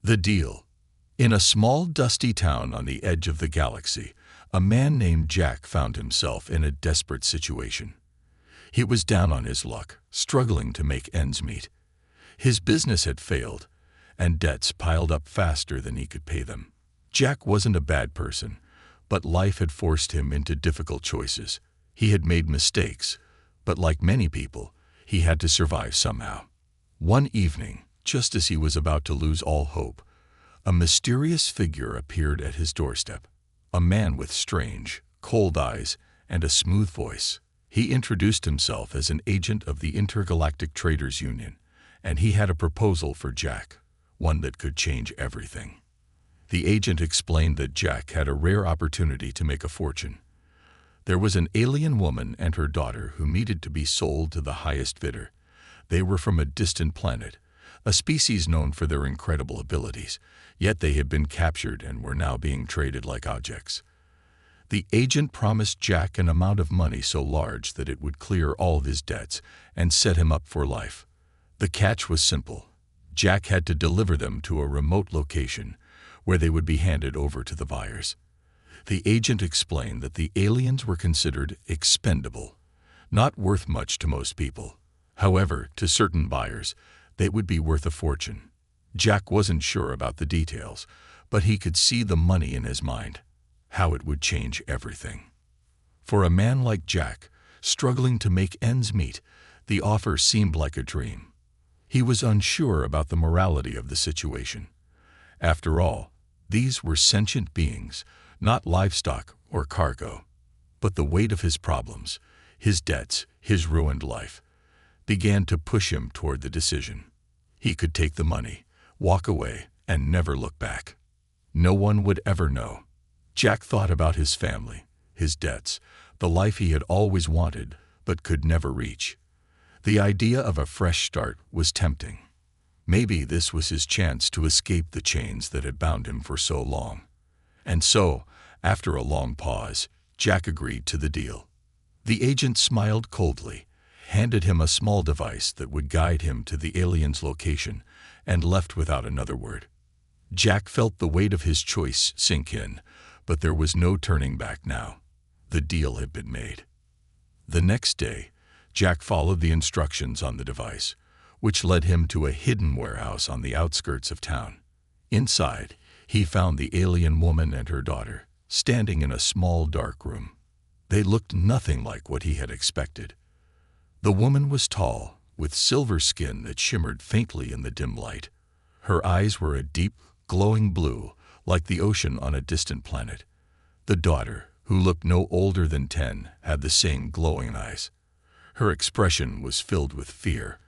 The deal. In a small, dusty town on the edge of the galaxy, a man named Jack found himself in a desperate situation. He was down on his luck, struggling to make ends meet. His business had failed, and debts piled up faster than he could pay them. Jack wasn't a bad person, but life had forced him into difficult choices. He had made mistakes, but like many people, he had to survive somehow. One evening, just as he was about to lose all hope, a mysterious figure appeared at his doorstep. A man with strange, cold eyes and a smooth voice. He introduced himself as an agent of the Intergalactic Traders Union, and he had a proposal for Jack, one that could change everything. The agent explained that Jack had a rare opportunity to make a fortune. There was an alien woman and her daughter who needed to be sold to the highest bidder. They were from a distant planet, a species known for their incredible abilities, yet they had been captured and were now being traded like objects. The agent promised Jack an amount of money so large that it would clear all of his debts and set him up for life. The catch was simple. Jack had to deliver them to a remote location where they would be handed over to the buyers. The agent explained that the aliens were considered expendable, not worth much to most people. However, to certain buyers, they would be worth a fortune. Jack wasn't sure about the details, but he could see the money in his mind, how it would change everything. For a man like Jack, struggling to make ends meet, the offer seemed like a dream. He was unsure about the morality of the situation. After all, these were sentient beings, not livestock or cargo. But the weight of his problems, his debts, his ruined life, began to push him toward the decision. He could take the money, walk away, and never look back. No one would ever know. Jack thought about his family, his debts, the life he had always wanted but could never reach. The idea of a fresh start was tempting. Maybe this was his chance to escape the chains that had bound him for so long. And so, after a long pause, Jack agreed to the deal. The agent smiled coldly, handed him a small device that would guide him to the alien's location, and left without another word. Jack felt the weight of his choice sink in, but there was no turning back now. The deal had been made. The next day, Jack followed the instructions on the device, which led him to a hidden warehouse on the outskirts of town. Inside, he found the alien woman and her daughter, standing in a small dark room. They looked nothing like what he had expected. The woman was tall, with silver skin that shimmered faintly in the dim light. Her eyes were a deep, glowing blue, like the ocean on a distant planet. The daughter, who looked no older than 10, had the same glowing eyes. Her expression was filled with fear,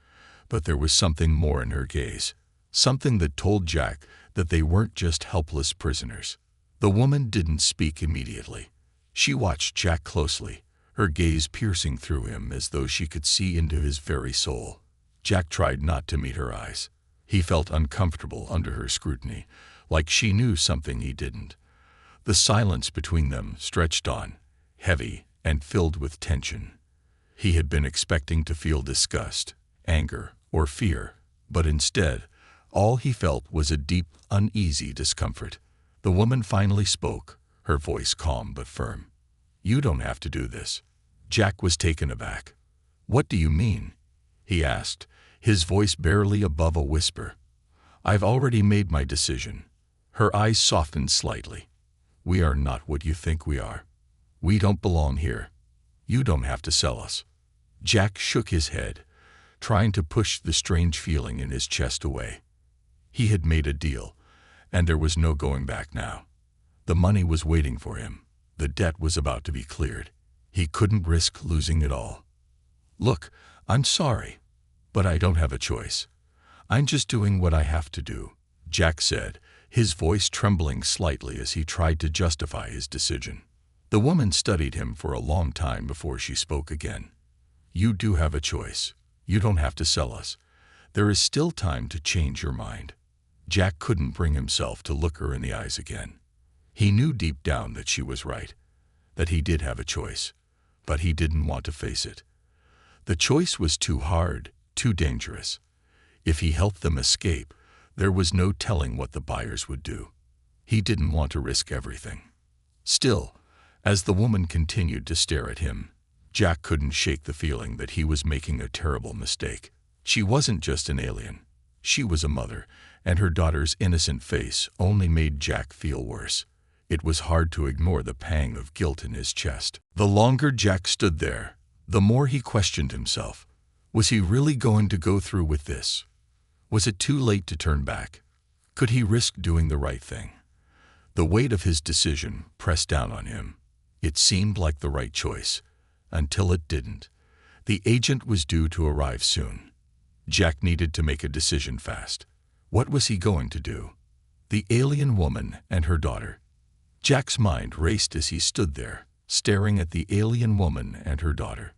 but there was something more in her gaze, something that told Jack that they weren't just helpless prisoners. The woman didn't speak immediately. She watched Jack closely, her gaze piercing through him as though she could see into his very soul. Jack tried not to meet her eyes. He felt uncomfortable under her scrutiny, like she knew something he didn't. The silence between them stretched on, heavy and filled with tension. He had been expecting to feel disgust, anger, or fear, but instead, all he felt was a deep, uneasy discomfort. The woman finally spoke, her voice calm but firm. "You don't have to do this." Jack was taken aback. "What do you mean?" he asked, his voice barely above a whisper. "I've already made my decision." Her eyes softened slightly. "We are not what you think we are. We don't belong here. You don't have to sell us." Jack shook his head, trying to push the strange feeling in his chest away. He had made a deal, and there was no going back now. The money was waiting for him. The debt was about to be cleared. He couldn't risk losing it all. "Look, I'm sorry, but I don't have a choice. I'm just doing what I have to do," Jack said, his voice trembling slightly as he tried to justify his decision. The woman studied him for a long time before she spoke again. "You do have a choice. You don't have to sell us. There is still time to change your mind." Jack couldn't bring himself to look her in the eyes again. He knew deep down that she was right, that he did have a choice, but he didn't want to face it. The choice was too hard, too dangerous. If he helped them escape, There was no telling what the buyers would do. He didn't want to risk everything. Still, as the woman continued to stare at him, Jack couldn't shake the feeling that he was making a terrible mistake. She wasn't just an alien. She was a mother, and her daughter's innocent face only made Jack feel worse. It was hard to ignore the pang of guilt in his chest. The longer Jack stood there, the more he questioned himself. Was he really going to go through with this? Was it too late to turn back? Could he risk doing the right thing? The weight of his decision pressed down on him. It seemed like the right choice, until it didn't. The agent was due to arrive soon. Jack needed to make a decision fast. What was he going to do? The alien woman and her daughter. Jack's mind raced as he stood there, staring at the alien woman and her daughter.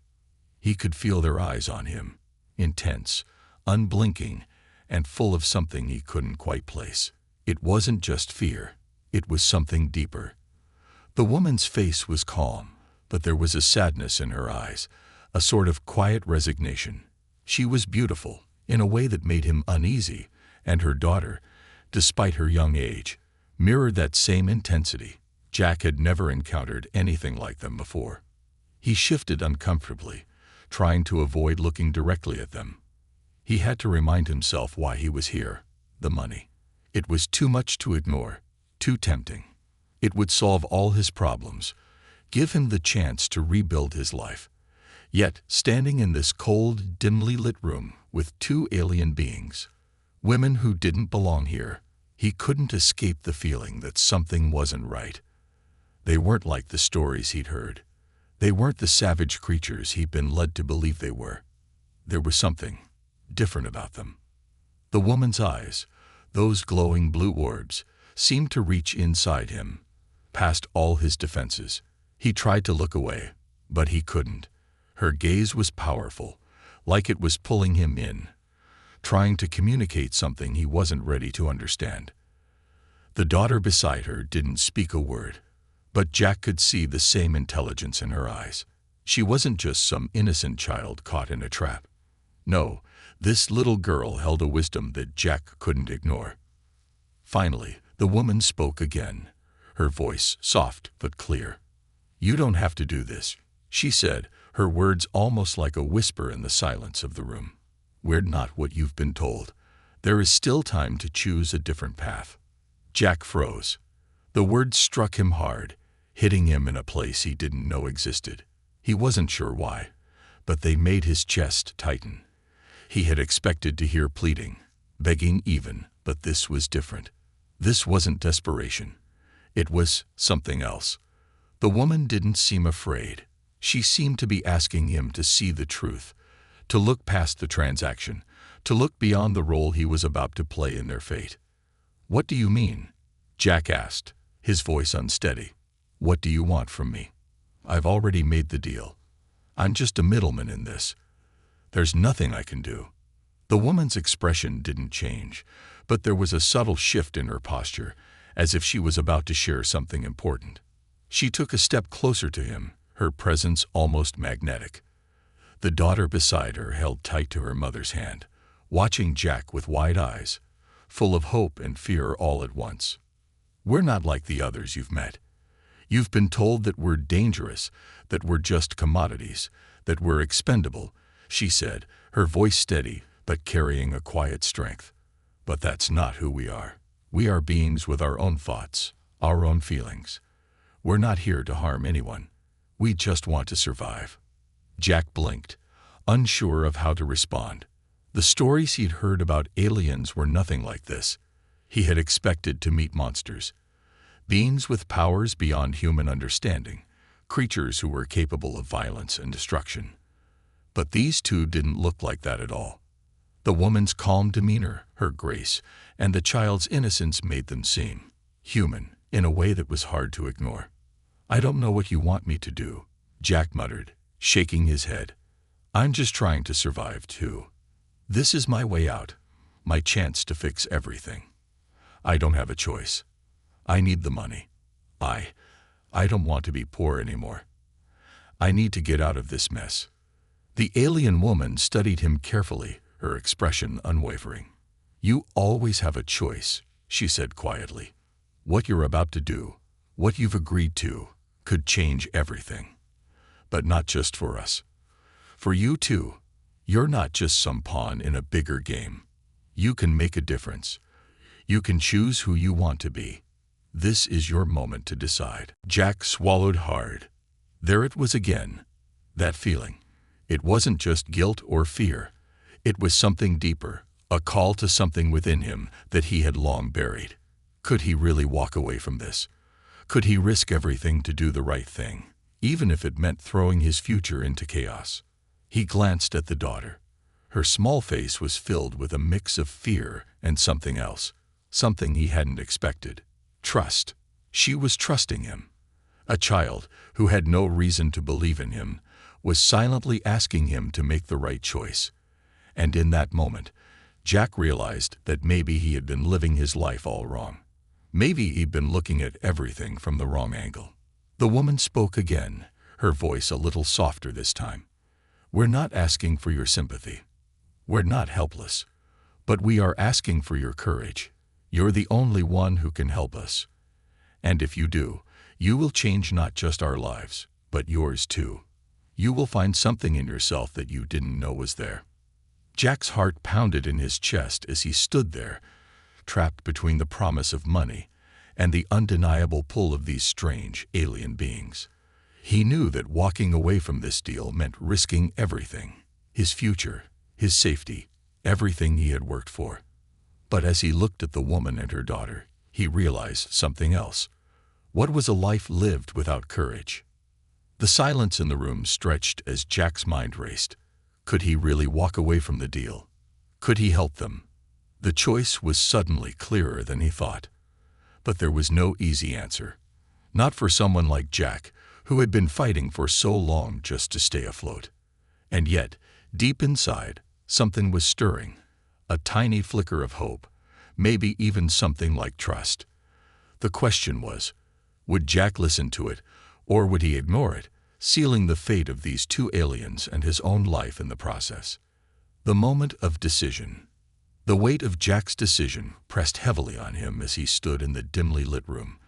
He could feel their eyes on him, intense, unblinking, and full of something he couldn't quite place. It wasn't just fear. It was something deeper. The woman's face was calm, but there was a sadness in her eyes, a sort of quiet resignation. She was beautiful, in a way that made him uneasy, and her daughter, despite her young age, mirrored that same intensity. Jack had never encountered anything like them before. He shifted uncomfortably, trying to avoid looking directly at them. He had to remind himself why he was here: the money. It was too much to ignore, too tempting. It would solve all his problems, give him the chance to rebuild his life. Yet, standing in this cold, dimly lit room with two alien beings, women who didn't belong here, he couldn't escape the feeling that something wasn't right. They weren't like the stories he'd heard. They weren't the savage creatures he'd been led to believe they were. There was something different about them. The woman's eyes, those glowing blue orbs, seemed to reach inside him, past all his defenses. He tried to look away, but he couldn't. Her gaze was powerful, like it was pulling him in, trying to communicate something he wasn't ready to understand. The daughter beside her didn't speak a word, but Jack could see the same intelligence in her eyes. She wasn't just some innocent child caught in a trap. No, this little girl held a wisdom that Jack couldn't ignore. Finally, the woman spoke again, her voice soft but clear. "You don't have to do this," she said, her words almost like a whisper in the silence of the room. "We're not what you've been told. There is still time to choose a different path." Jack froze. The words struck him hard, hitting him in a place he didn't know existed. He wasn't sure why, but they made his chest tighten. He had expected to hear pleading, begging even, but this was different. This wasn't desperation. It was something else. The woman didn't seem afraid. She seemed to be asking him to see the truth, to look past the transaction, to look beyond the role he was about to play in their fate. "What do you mean?" Jack asked, his voice unsteady. "What do you want from me? I've already made the deal. I'm just a middleman in this. There's nothing I can do." The woman's expression didn't change, but there was a subtle shift in her posture, as if she was about to share something important. She took a step closer to him, her presence almost magnetic. The daughter beside her held tight to her mother's hand, watching Jack with wide eyes, full of hope and fear all at once. "We're not like the others you've met. You've been told that we're dangerous, that we're just commodities, that we're expendable," she said, her voice steady but carrying a quiet strength. "But that's not who we are. We are beings with our own thoughts, our own feelings. We're not here to harm anyone. We just want to survive." Jack blinked, unsure of how to respond. The stories he'd heard about aliens were nothing like this. He had expected to meet monsters, beings with powers beyond human understanding, creatures who were capable of violence and destruction. But these two didn't look like that at all. The woman's calm demeanor, her grace, and the child's innocence made them seem human in a way that was hard to ignore. "I don't know what you want me to do," Jack muttered, shaking his head. "I'm just trying to survive, too. This is my way out, my chance to fix everything. I don't have a choice. I need the money. I don't want to be poor anymore. I need to get out of this mess." The alien woman studied him carefully, her expression unwavering. "You always have a choice," she said quietly. "What you're about to do, what you've agreed to, could change everything. But not just for us. For you too. You're not just some pawn in a bigger game. You can make a difference. You can choose who you want to be. This is your moment to decide." Jack swallowed hard. There it was again. That feeling. It wasn't just guilt or fear. It was something deeper, a call to something within him that he had long buried. Could he really walk away from this? Could he risk everything to do the right thing, even if it meant throwing his future into chaos? He glanced at the daughter. Her small face was filled with a mix of fear and something else, something he hadn't expected. Trust. She was trusting him. A child who had no reason to believe in him was silently asking him to make the right choice. And in that moment, Jack realized that maybe he had been living his life all wrong. Maybe he'd been looking at everything from the wrong angle. The woman spoke again, her voice a little softer this time. "We're not asking for your sympathy. We're not helpless. But we are asking for your courage. You're the only one who can help us. And if you do, you will change not just our lives, but yours too. You will find something in yourself that you didn't know was there." Jack's heart pounded in his chest as he stood there, trapped between the promise of money and the undeniable pull of these strange, alien beings. He knew that walking away from this deal meant risking everything, his future, his safety, everything he had worked for. But as he looked at the woman and her daughter, he realized something else. What was a life lived without courage? The silence in the room stretched as Jack's mind raced. Could he really walk away from the deal? Could he help them? The choice was suddenly clearer than he thought. But there was no easy answer. Not for someone like Jack, who had been fighting for so long just to stay afloat. And yet, deep inside, something was stirring. A tiny flicker of hope, maybe even something like trust. The question was, would Jack listen to it, or would he ignore it, sealing the fate of these two aliens and his own life in the process? The moment of decision. The weight of Jack's decision pressed heavily on him as he stood in the dimly lit room,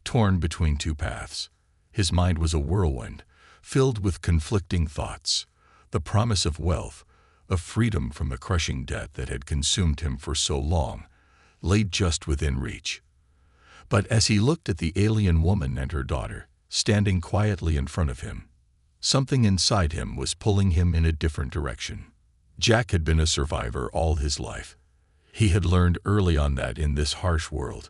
torn between two paths. His mind was a whirlwind, filled with conflicting thoughts. The promise of wealth, of freedom from the crushing debt that had consumed him for so long, lay just within reach. But as he looked at the alien woman and her daughter, standing quietly in front of him, something inside him was pulling him in a different direction. Jack had been a survivor all his life. He had learned early on that in this harsh world,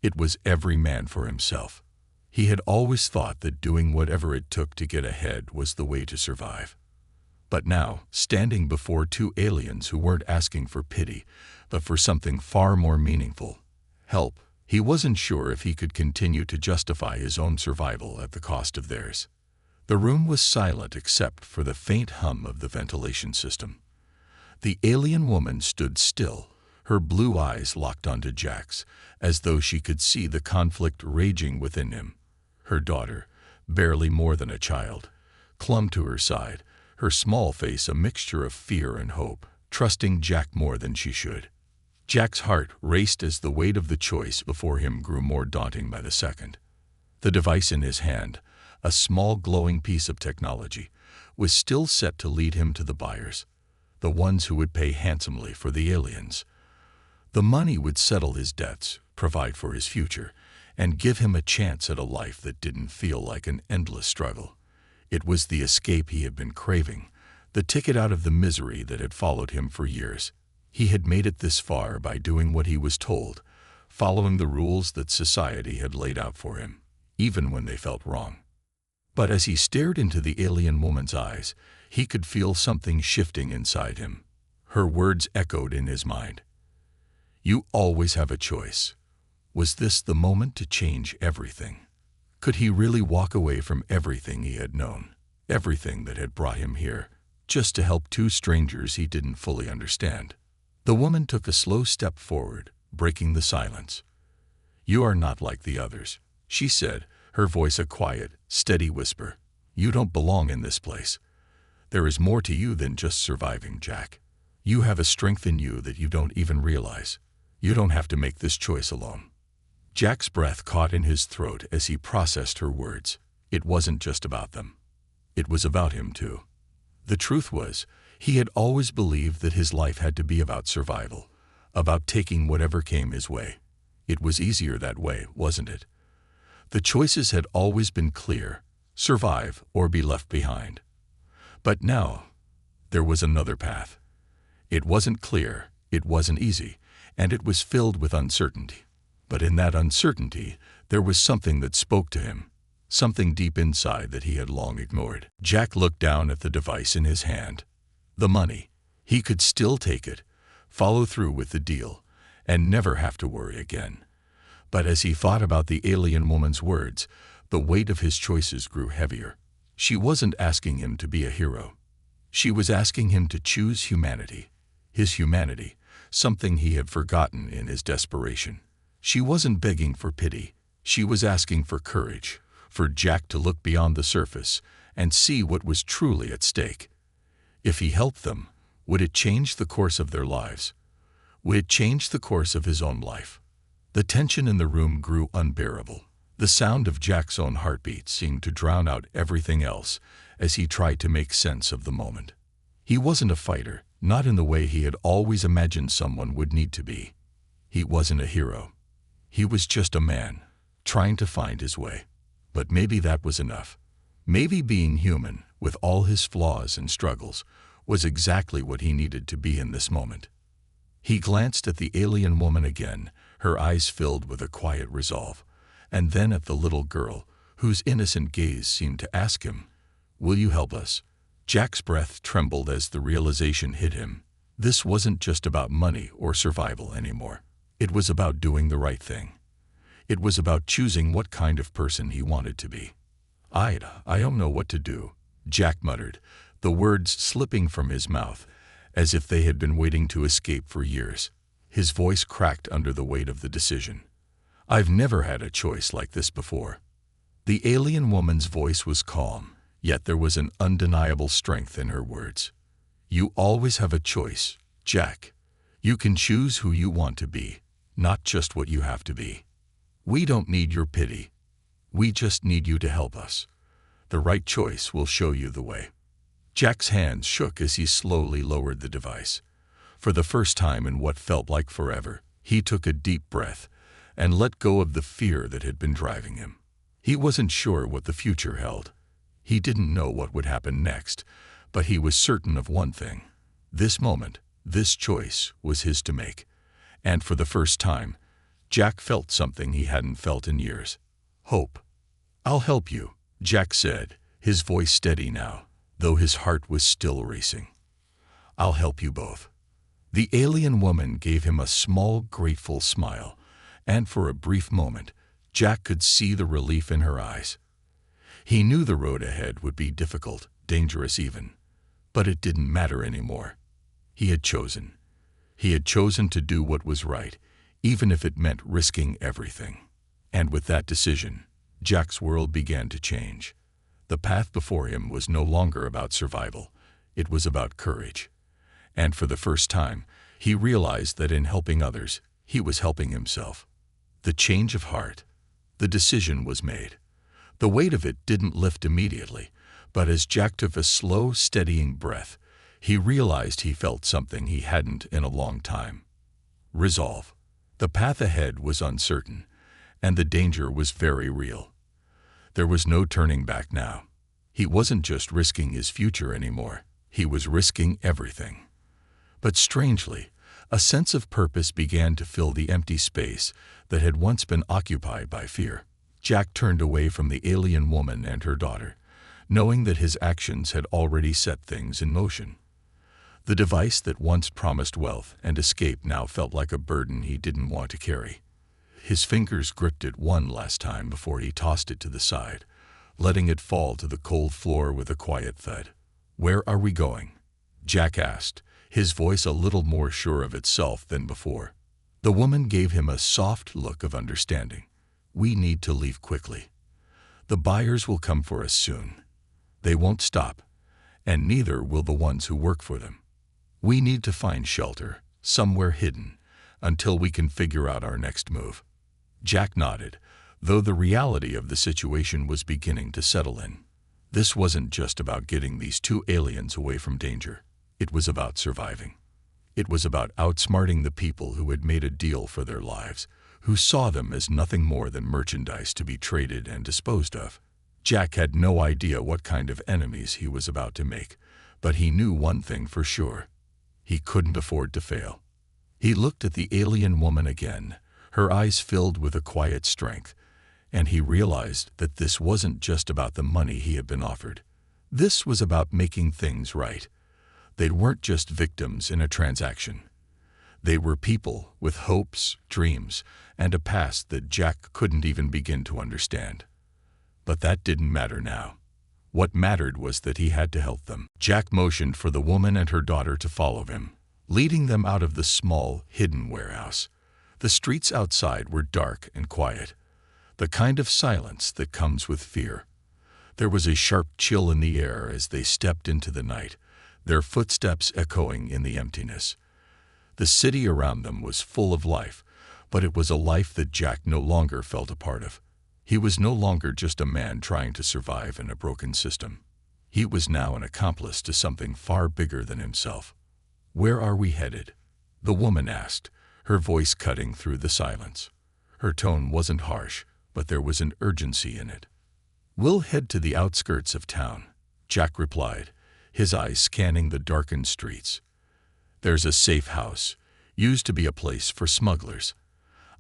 it was every man for himself. He had always thought that doing whatever it took to get ahead was the way to survive. But now, standing before two aliens who weren't asking for pity, but for something far more meaningful, help, he wasn't sure if he could continue to justify his own survival at the cost of theirs. The room was silent except for the faint hum of the ventilation system. The alien woman stood still, her blue eyes locked onto Jack's, as though she could see the conflict raging within him. Her daughter, barely more than a child, clung to her side, her small face a mixture of fear and hope, trusting Jack more than she should. Jack's heart raced as the weight of the choice before him grew more daunting by the second. The device in his hand, a small glowing piece of technology, was still set to lead him to the buyers, the ones who would pay handsomely for the aliens. The money would settle his debts, provide for his future, and give him a chance at a life that didn't feel like an endless struggle. It was the escape he had been craving, the ticket out of the misery that had followed him for years. He had made it this far by doing what he was told, following the rules that society had laid out for him, even when they felt wrong. But as he stared into the alien woman's eyes, he could feel something shifting inside him. Her words echoed in his mind. "You always have a choice." Was this the moment to change everything? Could he really walk away from everything he had known, everything that had brought him here, just to help two strangers he didn't fully understand? The woman took a slow step forward, breaking the silence. "You are not like the others," she said, her voice a quiet, steady whisper. "You don't belong in this place. There is more to you than just surviving, Jack. You have a strength in you that you don't even realize. You don't have to make this choice alone." Jack's breath caught in his throat as he processed her words. It wasn't just about them. It was about him too. The truth was, he had always believed that his life had to be about survival, about taking whatever came his way. It was easier that way, wasn't it? The choices had always been clear: survive or be left behind. But now, there was another path. It wasn't clear, it wasn't easy, and it was filled with uncertainty. But in that uncertainty, there was something that spoke to him, something deep inside that he had long ignored. Jack looked down at the device in his hand. The money. He could still take it, follow through with the deal, and never have to worry again. But as he thought about the alien woman's words, the weight of his choices grew heavier. She wasn't asking him to be a hero. She was asking him to choose humanity. His humanity, something he had forgotten in his desperation. She wasn't begging for pity. She was asking for courage, for Jack to look beyond the surface and see what was truly at stake. If he helped them, would it change the course of their lives? Would it change the course of his own life? The tension in the room grew unbearable. The sound of Jack's own heartbeat seemed to drown out everything else as he tried to make sense of the moment. He wasn't a fighter, not in the way he had always imagined someone would need to be. He wasn't a hero. He was just a man, trying to find his way. But maybe that was enough. Maybe being human, with all his flaws and struggles, was exactly what he needed to be in this moment. He glanced at the alien woman again, her eyes filled with a quiet resolve, and then at the little girl, whose innocent gaze seemed to ask him, "Will you help us?" Jack's breath trembled as the realization hit him. This wasn't just about money or survival anymore. It was about doing the right thing. It was about choosing what kind of person he wanted to be. I don't know what to do," Jack muttered, the words slipping from his mouth, as if they had been waiting to escape for years. His voice cracked under the weight of the decision. "I've never had a choice like this before." The alien woman's voice was calm, yet there was an undeniable strength in her words. "You always have a choice, Jack. You can choose who you want to be, not just what you have to be. We don't need your pity. We just need you to help us. The right choice will show you the way." Jack's hands shook as he slowly lowered the device. For the first time in what felt like forever, he took a deep breath and let go of the fear that had been driving him. He wasn't sure what the future held. He didn't know what would happen next, but he was certain of one thing. This moment, this choice, was his to make. And for the first time, Jack felt something he hadn't felt in years. Hope. "I'll help you," Jack said, his voice steady now, though his heart was still racing. "I'll help you both." The alien woman gave him a small, grateful smile, and for a brief moment, Jack could see the relief in her eyes. He knew the road ahead would be difficult, dangerous even, but it didn't matter anymore. He had chosen. He had chosen to do what was right, even if it meant risking everything. And with that decision, Jack's world began to change. The path before him was no longer about survival. It was about courage. And for the first time, he realized that in helping others, he was helping himself. The change of heart. The decision was made. The weight of it didn't lift immediately, but as Jack took a slow, steadying breath, he realized he felt something he hadn't in a long time. Resolve. The path ahead was uncertain, and the danger was very real. There was no turning back now. He wasn't just risking his future anymore. He was risking everything. But strangely, a sense of purpose began to fill the empty space that had once been occupied by fear. Jack turned away from the alien woman and her daughter, knowing that his actions had already set things in motion. The device that once promised wealth and escape now felt like a burden he didn't want to carry. His fingers gripped it one last time before he tossed it to the side, letting it fall to the cold floor with a quiet thud. "Where are we going?" Jack asked, his voice a little more sure of itself than before. The woman gave him a soft look of understanding. "We need to leave quickly. The buyers will come for us soon. They won't stop, and neither will the ones who work for them. We need to find shelter, somewhere hidden, until we can figure out our next move." Jack nodded, though the reality of the situation was beginning to settle in. This wasn't just about getting these two aliens away from danger. It was about surviving. It was about outsmarting the people who had made a deal for their lives, who saw them as nothing more than merchandise to be traded and disposed of. Jack had no idea what kind of enemies he was about to make, but he knew one thing for sure. He couldn't afford to fail. He looked at the alien woman again, her eyes filled with a quiet strength, and he realized that this wasn't just about the money he had been offered. This was about making things right. They weren't just victims in a transaction. They were people with hopes, dreams, and a past that Jack couldn't even begin to understand. But that didn't matter now. What mattered was that he had to help them. Jack motioned for the woman and her daughter to follow him, leading them out of the small, hidden warehouse. The streets outside were dark and quiet, the kind of silence that comes with fear. There was a sharp chill in the air as they stepped into the night, their footsteps echoing in the emptiness. The city around them was full of life, but it was a life that Jack no longer felt a part of. He was no longer just a man trying to survive in a broken system. He was now an accomplice to something far bigger than himself. "Where are we headed?" the woman asked, her voice cutting through the silence. Her tone wasn't harsh, but there was an urgency in it. "We'll head to the outskirts of town," Jack replied, his eyes scanning the darkened streets. "There's a safe house, used to be a place for smugglers.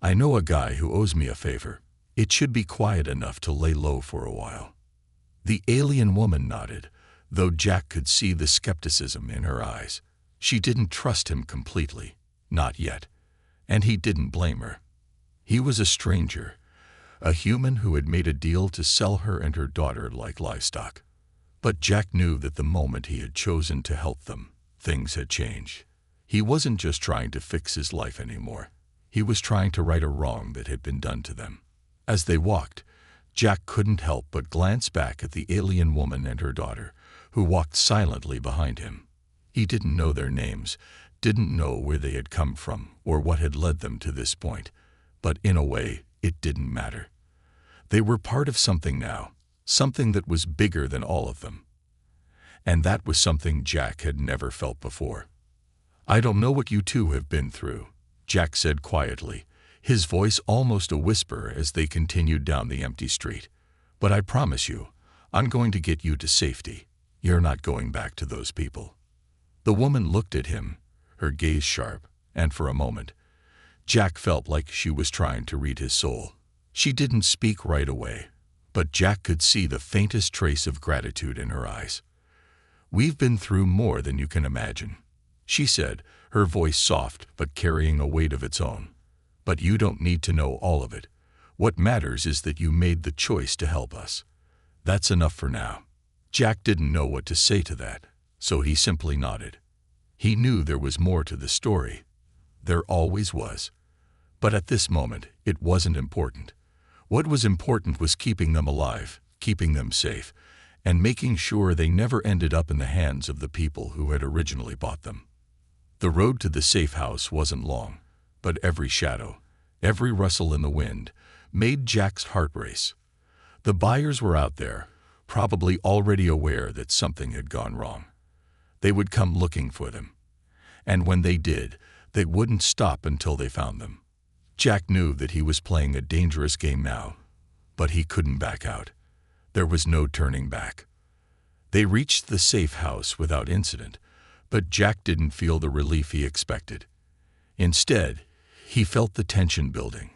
I know a guy who owes me a favor. It should be quiet enough to lay low for a while." The alien woman nodded, though Jack could see the skepticism in her eyes. She didn't trust him completely, not yet, and he didn't blame her. He was a stranger, a human who had made a deal to sell her and her daughter like livestock. But Jack knew that the moment he had chosen to help them, things had changed. He wasn't just trying to fix his life anymore. He was trying to right a wrong that had been done to them. As they walked, Jack couldn't help but glance back at the alien woman and her daughter, who walked silently behind him. He didn't know their names, didn't know where they had come from or what had led them to this point, but in a way, it didn't matter. They were part of something now, something that was bigger than all of them. And that was something Jack had never felt before. "I don't know what you two have been through," Jack said quietly, his voice almost a whisper as they continued down the empty street. "But I promise you, I'm going to get you to safety. You're not going back to those people." The woman looked at him, her gaze sharp, and for a moment, Jack felt like she was trying to read his soul. She didn't speak right away, but Jack could see the faintest trace of gratitude in her eyes. "We've been through more than you can imagine," she said, her voice soft but carrying a weight of its own. "But you don't need to know all of it. What matters is that you made the choice to help us. That's enough for now." Jack didn't know what to say to that, so he simply nodded. He knew there was more to the story. There always was. But at this moment, it wasn't important. What was important was keeping them alive, keeping them safe, and making sure they never ended up in the hands of the people who had originally bought them. The road to the safe house wasn't long, but every shadow, every rustle in the wind, made Jack's heart race. The buyers were out there, probably already aware that something had gone wrong. They would come looking for them. And when they did, they wouldn't stop until they found them. Jack knew that he was playing a dangerous game now, but he couldn't back out. There was no turning back. They reached the safe house without incident, but Jack didn't feel the relief he expected. Instead, he felt the tension building.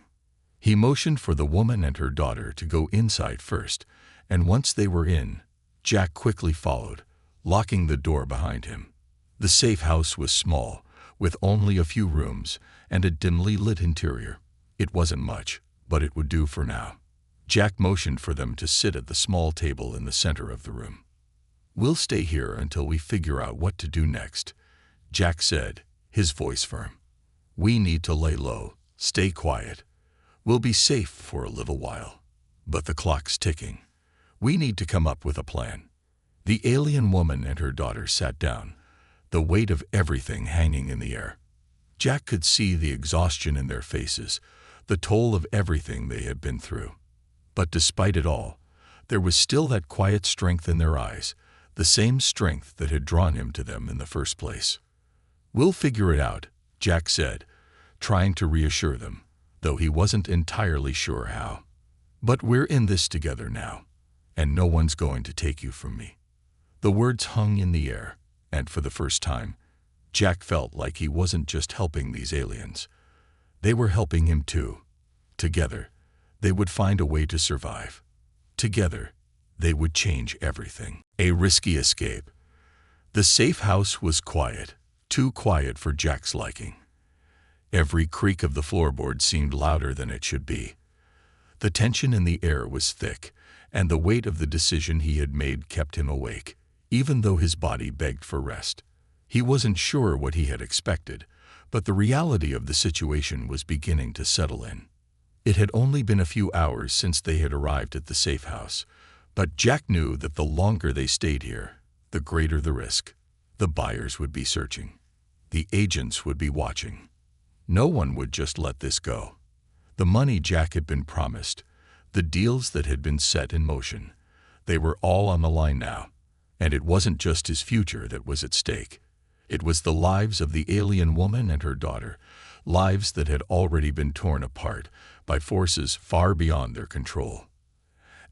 He motioned for the woman and her daughter to go inside first, and once they were in, Jack quickly followed, locking the door behind him. The safe house was small, with only a few rooms and a dimly lit interior. It wasn't much, but it would do for now. Jack motioned for them to sit at the small table in the center of the room. "We'll stay here until we figure out what to do next," Jack said, his voice firm. "We need to lay low, stay quiet. We'll be safe for a little while. But the clock's ticking. We need to come up with a plan." The alien woman and her daughter sat down, the weight of everything hanging in the air. Jack could see the exhaustion in their faces, the toll of everything they had been through. But despite it all, there was still that quiet strength in their eyes, the same strength that had drawn him to them in the first place. "We'll figure it out," Jack said, trying to reassure them, though he wasn't entirely sure how. "But we're in this together now, and no one's going to take you from me." The words hung in the air, and for the first time, Jack felt like he wasn't just helping these aliens. They were helping him too. Together, they would find a way to survive. Together, they would change everything. A risky escape. The safe house was quiet, too quiet for Jack's liking. Every creak of the floorboard seemed louder than it should be. The tension in the air was thick, and the weight of the decision he had made kept him awake, even though his body begged for rest. He wasn't sure what he had expected, but the reality of the situation was beginning to settle in. It had only been a few hours since they had arrived at the safe house, but Jack knew that the longer they stayed here, the greater the risk. The buyers would be searching. The agents would be watching. No one would just let this go. The money Jack had been promised, the deals that had been set in motion, they were all on the line now, and it wasn't just his future that was at stake. It was the lives of the alien woman and her daughter, lives that had already been torn apart by forces far beyond their control.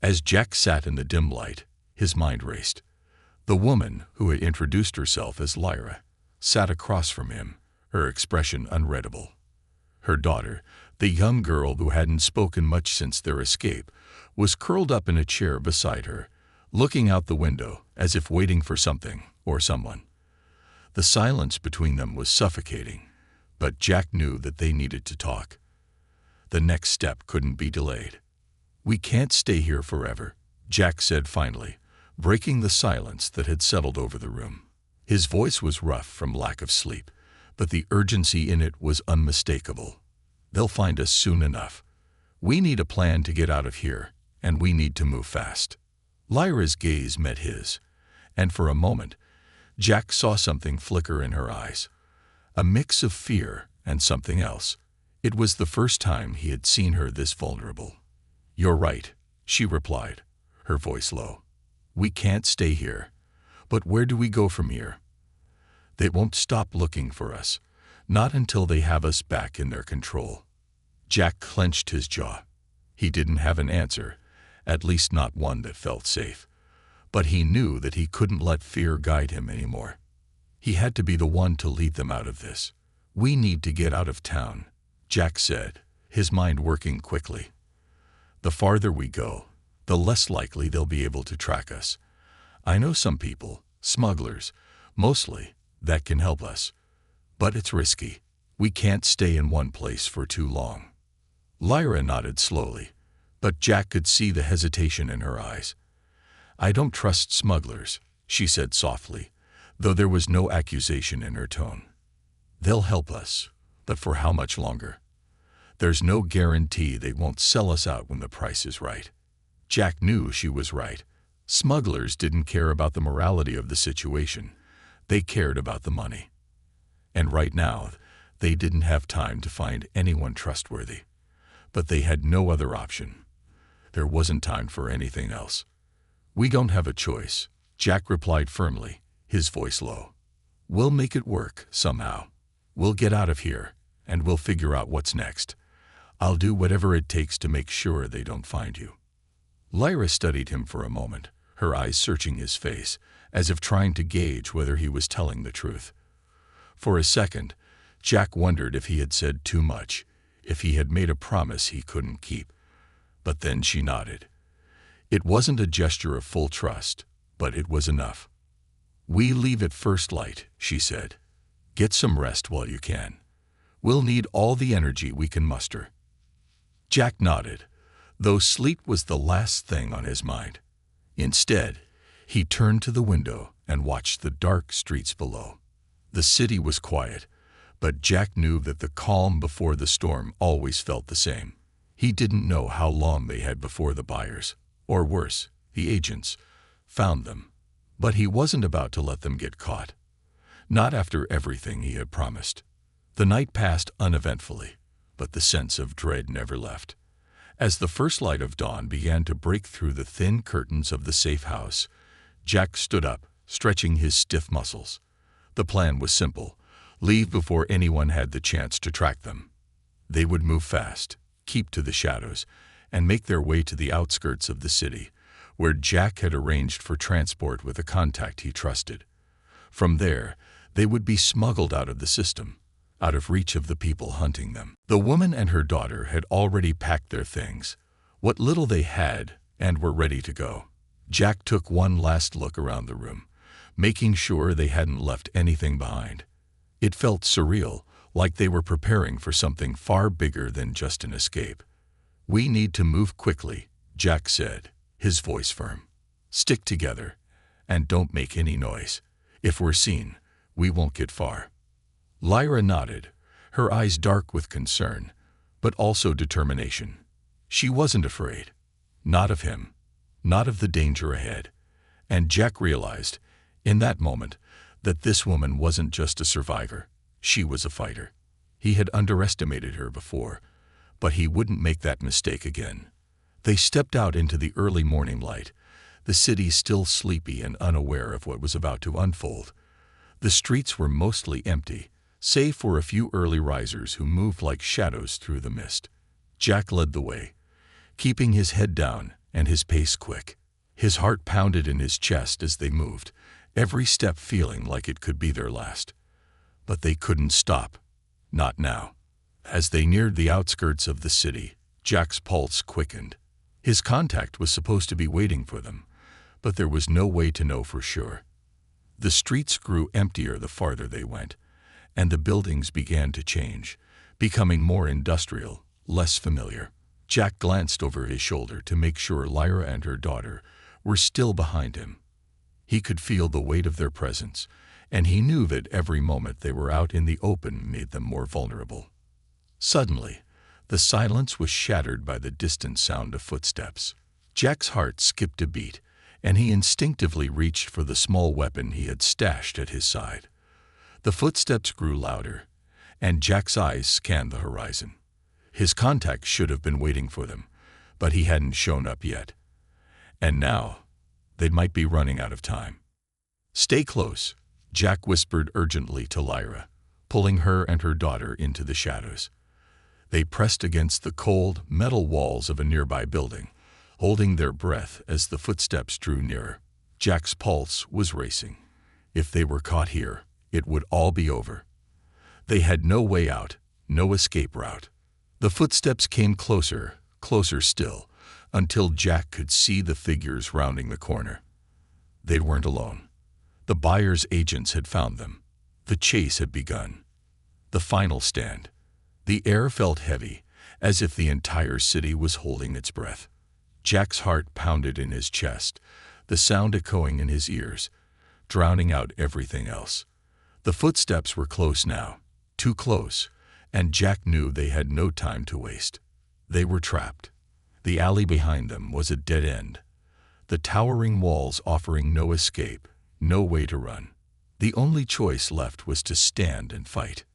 As Jack sat in the dim light, his mind raced. The woman, who had introduced herself as Lyra, sat across from him, her expression unreadable. Her daughter, the young girl who hadn't spoken much since their escape, was curled up in a chair beside her, looking out the window as if waiting for something or someone. The silence between them was suffocating, but Jack knew that they needed to talk. The next step couldn't be delayed. "We can't stay here forever," Jack said finally, breaking the silence that had settled over the room. His voice was rough from lack of sleep, but the urgency in it was unmistakable. "They'll find us soon enough. We need a plan to get out of here, and we need to move fast." Lyra's gaze met his, and for a moment, Jack saw something flicker in her eyes. A mix of fear and something else. It was the first time he had seen her this vulnerable. "You're right," she replied, her voice low. "We can't stay here. But where do we go from here? They won't stop looking for us, not until they have us back in their control." Jack clenched his jaw. He didn't have an answer, at least not one that felt safe. But he knew that he couldn't let fear guide him anymore. He had to be the one to lead them out of this. "We need to get out of town," Jack said, his mind working quickly. "The farther we go, the less likely they'll be able to track us. I know some people, smugglers, mostly, that can help us. But it's risky. We can't stay in one place for too long." Lyra nodded slowly, but Jack could see the hesitation in her eyes. "I don't trust smugglers," she said softly, though there was no accusation in her tone. "They'll help us, but for how much longer? There's no guarantee they won't sell us out when the price is right." Jack knew she was right. Smugglers didn't care about the morality of the situation. They cared about the money. And right now, they didn't have time to find anyone trustworthy. But they had no other option. There wasn't time for anything else. "We don't have a choice," Jack replied firmly, his voice low. "We'll make it work, somehow. We'll get out of here, and we'll figure out what's next. I'll do whatever it takes to make sure they don't find you." Lyra studied him for a moment, her eyes searching his face, as if trying to gauge whether he was telling the truth. For a second, Jack wondered if he had said too much, if he had made a promise he couldn't keep. But then she nodded. It wasn't a gesture of full trust, but it was enough. "We leave at first light," she said. "Get some rest while you can. We'll need all the energy we can muster." Jack nodded, though sleep was the last thing on his mind. Instead, he turned to the window and watched the dark streets below. The city was quiet, but Jack knew that the calm before the storm always felt the same. He didn't know how long they had before the buyers, or worse, the agents, found them. But he wasn't about to let them get caught. Not after everything he had promised. The night passed uneventfully, but the sense of dread never left. As the first light of dawn began to break through the thin curtains of the safe house, Jack stood up, stretching his stiff muscles. The plan was simple: leave before anyone had the chance to track them. They would move fast, keep to the shadows, and make their way to the outskirts of the city, where Jack had arranged for transport with a contact he trusted. From there, they would be smuggled out of the system, out of reach of the people hunting them. The woman and her daughter had already packed their things, what little they had, and were ready to go. Jack took one last look around the room, making sure they hadn't left anything behind. It felt surreal, like they were preparing for something far bigger than just an escape. "We need to move quickly," Jack said, his voice firm. "Stick together, and don't make any noise. If we're seen, we won't get far." Lyra nodded, her eyes dark with concern, but also determination. She wasn't afraid. Not of him. Not of the danger ahead. And Jack realized, in that moment, that this woman wasn't just a survivor. She was a fighter. He had underestimated her before, but he wouldn't make that mistake again. They stepped out into the early morning light, the city still sleepy and unaware of what was about to unfold. The streets were mostly empty, save for a few early risers who moved like shadows through the mist. Jack led the way, keeping his head down and his pace quick. His heart pounded in his chest as they moved, every step feeling like it could be their last. But they couldn't stop. Not now. As they neared the outskirts of the city, Jack's pulse quickened. His contact was supposed to be waiting for them, but there was no way to know for sure. The streets grew emptier the farther they went, and the buildings began to change, becoming more industrial, less familiar. Jack glanced over his shoulder to make sure Lyra and her daughter were still behind him. He could feel the weight of their presence, and he knew that every moment they were out in the open made them more vulnerable. Suddenly, the silence was shattered by the distant sound of footsteps. Jack's heart skipped a beat, and he instinctively reached for the small weapon he had stashed at his side. The footsteps grew louder, and Jack's eyes scanned the horizon. His contact should have been waiting for them, but he hadn't shown up yet. And now, they might be running out of time. "Stay close," Jack whispered urgently to Lyra, pulling her and her daughter into the shadows. They pressed against the cold, metal walls of a nearby building, holding their breath as the footsteps drew nearer. Jack's pulse was racing. If they were caught here, it would all be over. They had no way out, no escape route. The footsteps came closer, closer still, until Jack could see the figures rounding the corner. They weren't alone. The buyer's agents had found them. The chase had begun. The final stand. The air felt heavy, as if the entire city was holding its breath. Jack's heart pounded in his chest, the sound echoing in his ears, drowning out everything else. The footsteps were close now, too close, and Jack knew they had no time to waste. They were trapped. The alley behind them was a dead end, the towering walls offering no escape, no way to run. The only choice left was to stand and fight.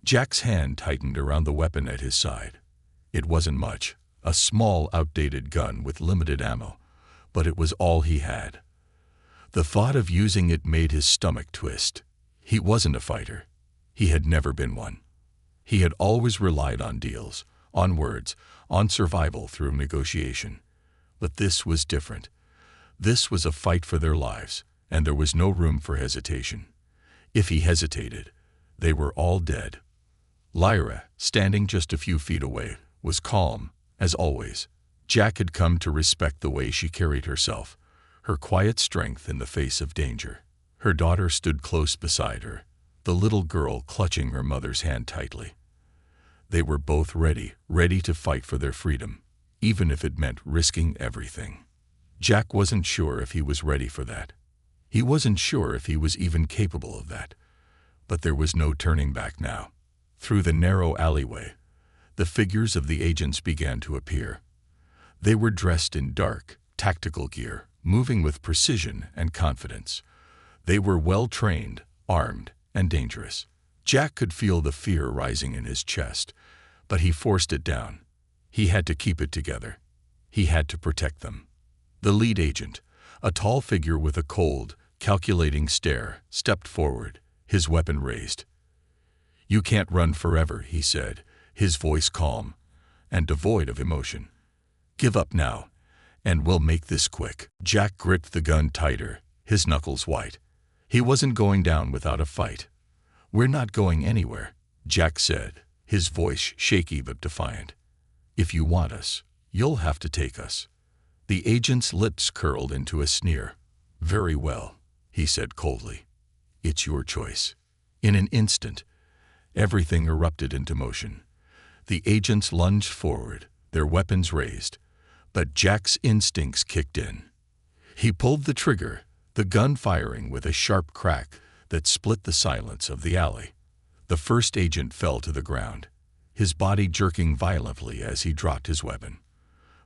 Jack's hand tightened around the weapon at his side. It wasn't much, a small, outdated gun with limited ammo, but it was all he had. The thought of using it made his stomach twist. He wasn't a fighter. He had never been one. He had always relied on deals, on words, on survival through negotiation. But this was different. This was a fight for their lives, and there was no room for hesitation. If he hesitated, they were all dead. Lyra, standing just a few feet away, was calm, as always. Jack had come to respect the way she carried herself, her quiet strength in the face of danger. Her daughter stood close beside her, the little girl clutching her mother's hand tightly. They were both ready to fight for their freedom, even if it meant risking everything. Jack wasn't sure if he was ready for that. He wasn't sure if he was even capable of that. But there was no turning back now. Through the narrow alleyway, the figures of the agents began to appear. They were dressed in dark, tactical gear, moving with precision and confidence. They were well-trained, armed, and dangerous. Jack could feel the fear rising in his chest, but he forced it down. He had to keep it together. He had to protect them. The lead agent, a tall figure with a cold, calculating stare, stepped forward, his weapon raised. "You can't run forever," he said, his voice calm and devoid of emotion. "Give up now, and we'll make this quick." Jack gripped the gun tighter, his knuckles white. He wasn't going down without a fight. "We're not going anywhere," Jack said, his voice shaky but defiant. "If you want us, you'll have to take us." The agent's lips curled into a sneer. "Very well," he said coldly. "It's your choice." In an instant, everything erupted into motion. The agents lunged forward, their weapons raised, but Jack's instincts kicked in. He pulled the trigger, the gun firing with a sharp crack that split the silence of the alley. The first agent fell to the ground, his body jerking violently as he dropped his weapon.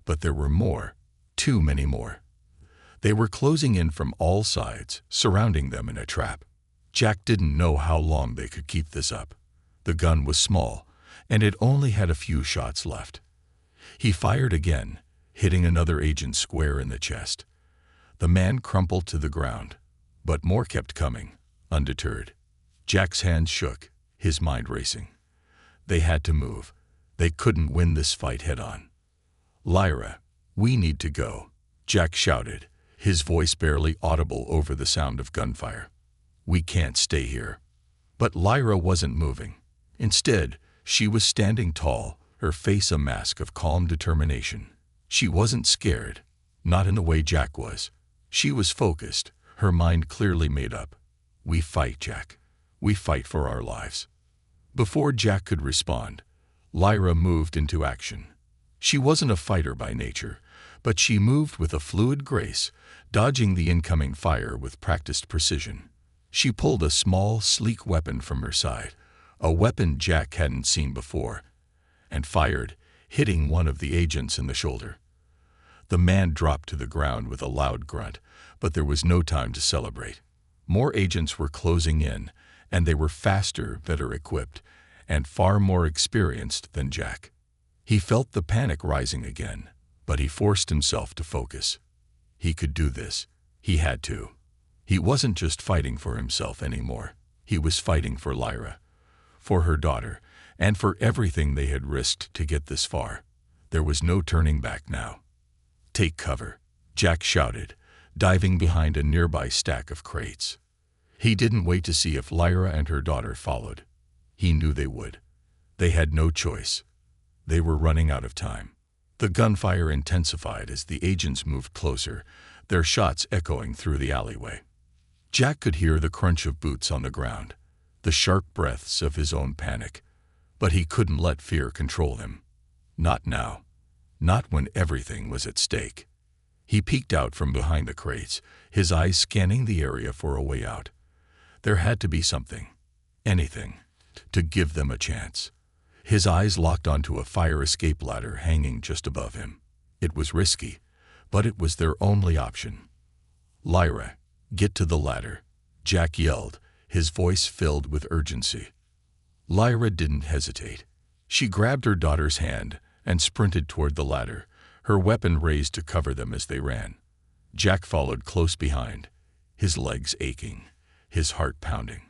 But there were more, too many more. They were closing in from all sides, surrounding them in a trap. Jack didn't know how long they could keep this up. The gun was small, and it only had a few shots left. He fired again, hitting another agent square in the chest. The man crumpled to the ground, but more kept coming, undeterred. Jack's hands shook, his mind racing. They had to move. They couldn't win this fight head-on. "Lyra, we need to go," Jack shouted, his voice barely audible over the sound of gunfire. "We can't stay here." But Lyra wasn't moving. Instead, she was standing tall, her face a mask of calm determination. She wasn't scared, not in the way Jack was. She was focused, her mind clearly made up. "We fight, Jack. We fight for our lives." Before Jack could respond, Lyra moved into action. She wasn't a fighter by nature, but she moved with a fluid grace, dodging the incoming fire with practiced precision. She pulled a small, sleek weapon from her side, a weapon Jack hadn't seen before, and fired, hitting one of the agents in the shoulder. The man dropped to the ground with a loud grunt, but there was no time to celebrate. More agents were closing in, and they were faster, better equipped, and far more experienced than Jack. He felt the panic rising again, but he forced himself to focus. He could do this. He had to. He wasn't just fighting for himself anymore. He was fighting for Lyra, for her daughter, and for everything they had risked to get this far. There was no turning back now. "Take cover," Jack shouted, diving behind a nearby stack of crates. He didn't wait to see if Lyra and her daughter followed. He knew they would. They had no choice. They were running out of time. The gunfire intensified as the agents moved closer, their shots echoing through the alleyway. Jack could hear the crunch of boots on the ground, the sharp breaths of his own panic, but he couldn't let fear control him. Not now. Not when everything was at stake. He peeked out from behind the crates, his eyes scanning the area for a way out. There had to be something, anything, to give them a chance. His eyes locked onto a fire escape ladder hanging just above him. It was risky, but it was their only option. "Lyra, get to the ladder," Jack yelled, his voice filled with urgency. Lyra didn't hesitate. She grabbed her daughter's hand and sprinted toward the ladder, her weapon raised to cover them as they ran. Jack followed close behind, his legs aching, his heart pounding.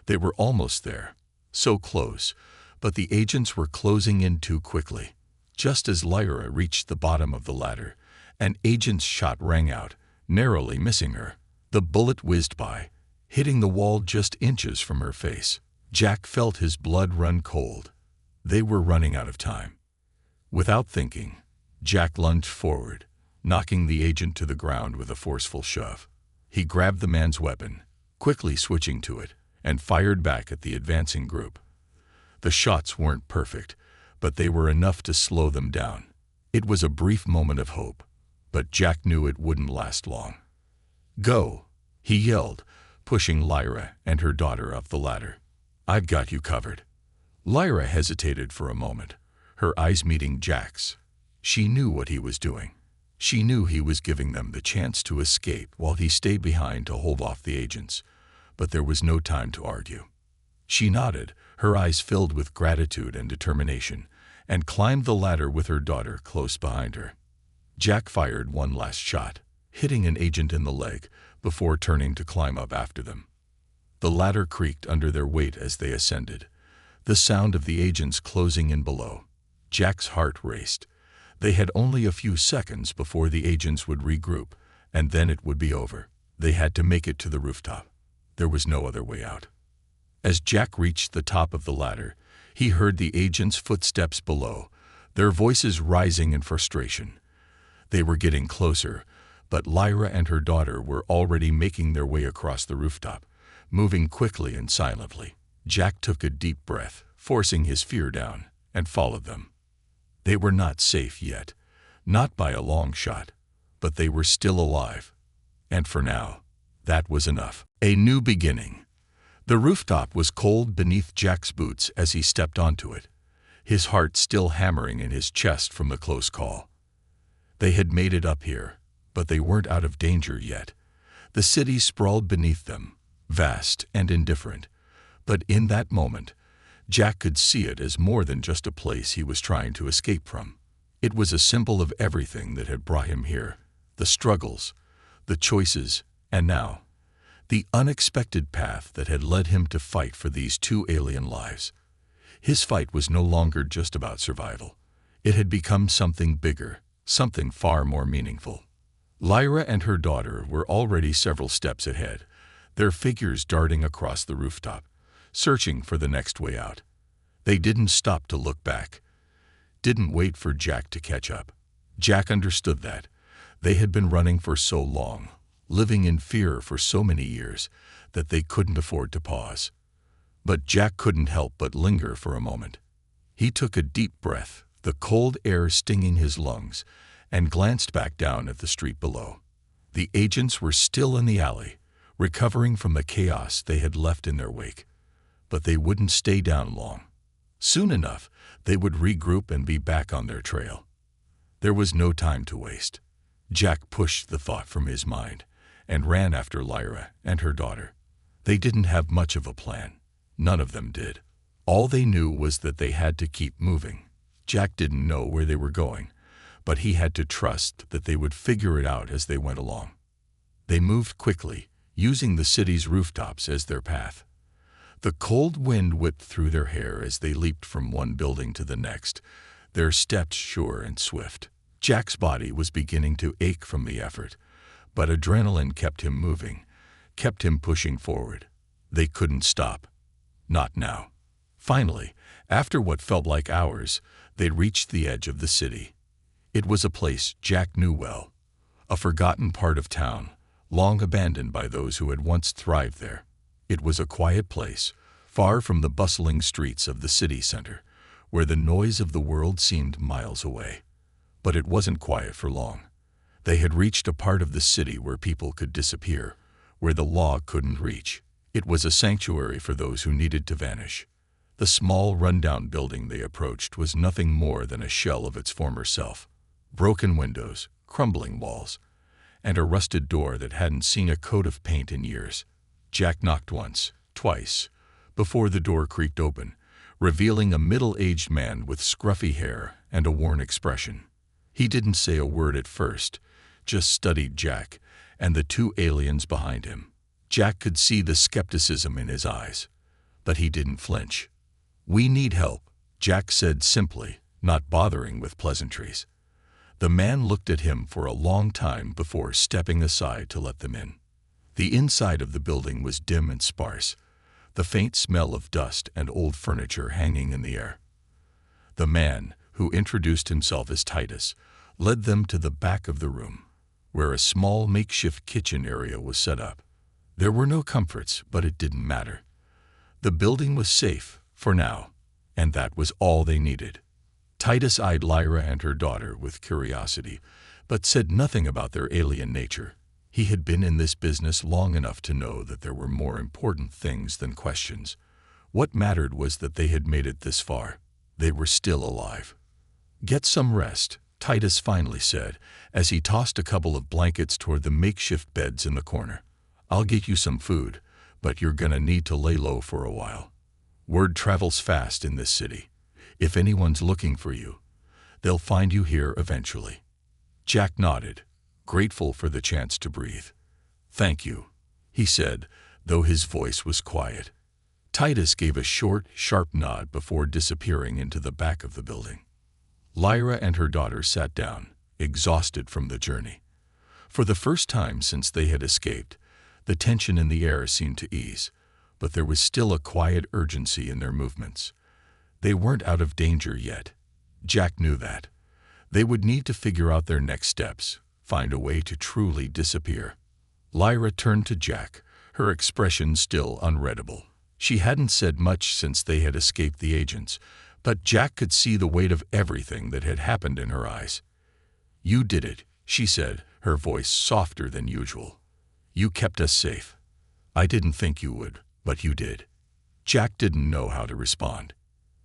They were almost there, so close, but the agents were closing in too quickly. Just as Lyra reached the bottom of the ladder, an agent's shot rang out, narrowly missing her. The bullet whizzed by, hitting the wall just inches from her face. Jack felt his blood run cold. They were running out of time. Without thinking, Jack lunged forward, knocking the agent to the ground with a forceful shove. He grabbed the man's weapon, quickly switching to it, and fired back at the advancing group. The shots weren't perfect, but they were enough to slow them down. It was a brief moment of hope, but Jack knew it wouldn't last long. "Go," he yelled, pushing Lyra and her daughter up the ladder. "I've got you covered." Lyra hesitated for a moment, her eyes meeting Jack's. She knew what he was doing. She knew he was giving them the chance to escape while he stayed behind to hold off the agents. but there was no time to argue. She nodded, her eyes filled with gratitude and determination, and climbed the ladder with her daughter close behind her. Jack fired one last shot, hitting an agent in the leg before turning to climb up after them. The ladder creaked under their weight as they ascended, the sound of the agents closing in below. Jack's heart raced. They had only a few seconds before the agents would regroup, and then it would be over. They had to make it to the rooftop. There was no other way out. As Jack reached the top of the ladder, he heard the agents' footsteps below, their voices rising in frustration. They were getting closer, but Lyra and her daughter were already making their way across the rooftop, moving quickly and silently. Jack took a deep breath, forcing his fear down, and followed them. They were not safe yet, not by a long shot, but they were still alive. And for now, that was enough. A new beginning. The rooftop was cold beneath Jack's boots as he stepped onto it, his heart still hammering in his chest from the close call. They had made it up here, but they weren't out of danger yet. The city sprawled beneath them, vast and indifferent. But in that moment, Jack could see it as more than just a place he was trying to escape from. It was a symbol of everything that had brought him here, the struggles, the choices, and now, the unexpected path that had led him to fight for these two alien lives. His fight was no longer just about survival. It had become something bigger, something far more meaningful. Lyra and her daughter were already several steps ahead, their figures darting across the rooftop, searching for the next way out. They didn't stop to look back, didn't wait for Jack to catch up. Jack understood that. They had been running for so long, living in fear for so many years, that they couldn't afford to pause. But Jack couldn't help but linger for a moment. He took a deep breath, the cold air stinging his lungs, and glanced back down at the street below. The agents were still in the alley, recovering from the chaos they had left in their wake. But they wouldn't stay down long. Soon enough, they would regroup and be back on their trail. There was no time to waste. Jack pushed the thought from his mind and ran after Lyra and her daughter. They didn't have much of a plan. None of them did. All they knew was that they had to keep moving. Jack didn't know where they were going, but he had to trust that they would figure it out as they went along. They moved quickly, using the city's rooftops as their path. The cold wind whipped through their hair as they leaped from one building to the next, their steps sure and swift. Jack's body was beginning to ache from the effort, but adrenaline kept him moving, kept him pushing forward. They couldn't stop. Not now. Finally, after what felt like hours, they reached the edge of the city. It was a place Jack knew well, a forgotten part of town, long abandoned by those who had once thrived there. It was a quiet place, far from the bustling streets of the city center, where the noise of the world seemed miles away. But it wasn't quiet for long. They had reached a part of the city where people could disappear, where the law couldn't reach. It was a sanctuary for those who needed to vanish. The small, rundown building they approached was nothing more than a shell of its former self. Broken windows, crumbling walls, and a rusted door that hadn't seen a coat of paint in years. Jack knocked once, twice, before the door creaked open, revealing a middle-aged man with scruffy hair and a worn expression. He didn't say a word at first, just studied Jack and the two aliens behind him. Jack could see the skepticism in his eyes, but he didn't flinch. "We need help," Jack said simply, not bothering with pleasantries. The man looked at him for a long time before stepping aside to let them in. The inside of the building was dim and sparse, the faint smell of dust and old furniture hanging in the air. The man, who introduced himself as Titus, led them to the back of the room, where a small makeshift kitchen area was set up. There were no comforts, but it didn't matter. The building was safe, for now, and that was all they needed. Titus eyed Lyra and her daughter with curiosity, but said nothing about their alien nature. He had been in this business long enough to know that there were more important things than questions. What mattered was that they had made it this far. They were still alive. "Get some rest," Titus finally said, as he tossed a couple of blankets toward the makeshift beds in the corner. "I'll get you some food, but you're gonna need to lay low for a while. Word travels fast in this city. If anyone's looking for you, they'll find you here eventually." Jack nodded, grateful for the chance to breathe. "Thank you," he said, though his voice was quiet. Titus gave a short, sharp nod before disappearing into the back of the building. Lyra and her daughter sat down, exhausted from the journey. For the first time since they had escaped, the tension in the air seemed to ease, but there was still a quiet urgency in their movements. They weren't out of danger yet. Jack knew that. They would need to figure out their next steps, find a way to truly disappear. Lyra turned to Jack, her expression still unreadable. She hadn't said much since they had escaped the agents, but Jack could see the weight of everything that had happened in her eyes. "You did it," she said, her voice softer than usual. "You kept us safe. I didn't think you would, but you did." Jack didn't know how to respond.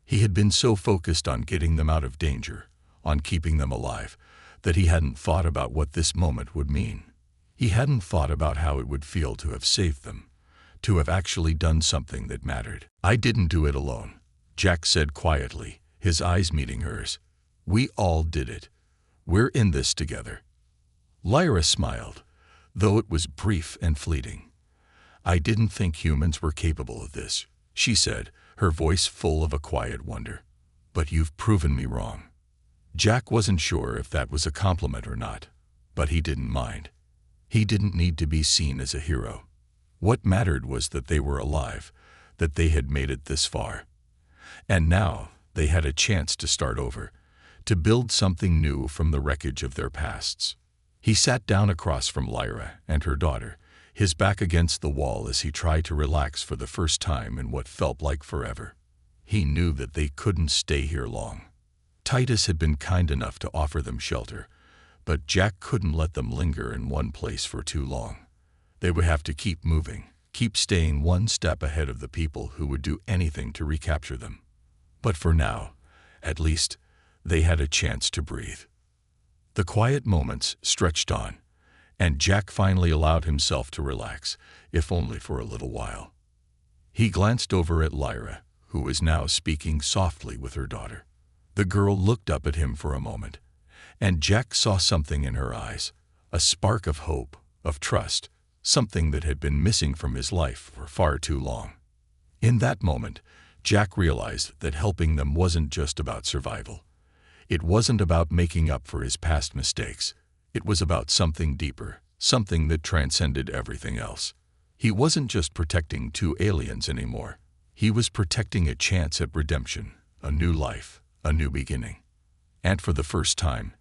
He had been so focused on getting them out of danger, on keeping them alive, that he hadn't thought about what this moment would mean. He hadn't thought about how it would feel to have saved them, to have actually done something that mattered. "I didn't do it alone," Jack said quietly, his eyes meeting hers. "We all did it. We're in this together." Lyra smiled, though it was brief and fleeting. "I didn't think humans were capable of this," she said, her voice full of a quiet wonder. "But you've proven me wrong." Jack wasn't sure if that was a compliment or not, but he didn't mind. He didn't need to be seen as a hero. What mattered was that they were alive, that they had made it this far. And now they had a chance to start over, to build something new from the wreckage of their pasts. He sat down across from Lyra and her daughter, his back against the wall as he tried to relax for the first time in what felt like forever. He knew that they couldn't stay here long. Titus had been kind enough to offer them shelter, but Jack couldn't let them linger in one place for too long. They would have to keep moving, keep staying one step ahead of the people who would do anything to recapture them. But for now, at least, they had a chance to breathe. The quiet moments stretched on, and Jack finally allowed himself to relax, if only for a little while. He glanced over at Lyra, who was now speaking softly with her daughter. The girl looked up at him for a moment, and Jack saw something in her eyes, a spark of hope, of trust, something that had been missing from his life for far too long. In that moment, Jack realized that helping them wasn't just about survival. It wasn't about making up for his past mistakes. It was about something deeper, something that transcended everything else. He wasn't just protecting two aliens anymore. He was protecting a chance at redemption, a new life, a new beginning. And for the first time,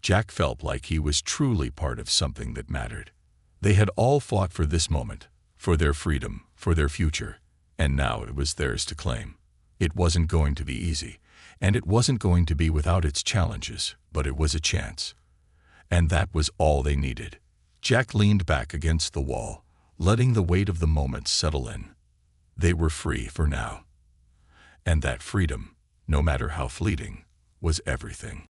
Jack felt like he was truly part of something that mattered. They had all fought for this moment, for their freedom, for their future, and now it was theirs to claim. It wasn't going to be easy, and it wasn't going to be without its challenges, but it was a chance. And that was all they needed. Jack leaned back against the wall, letting the weight of the moment settle in. They were free for now. And that freedom, no matter how fleeting, was everything.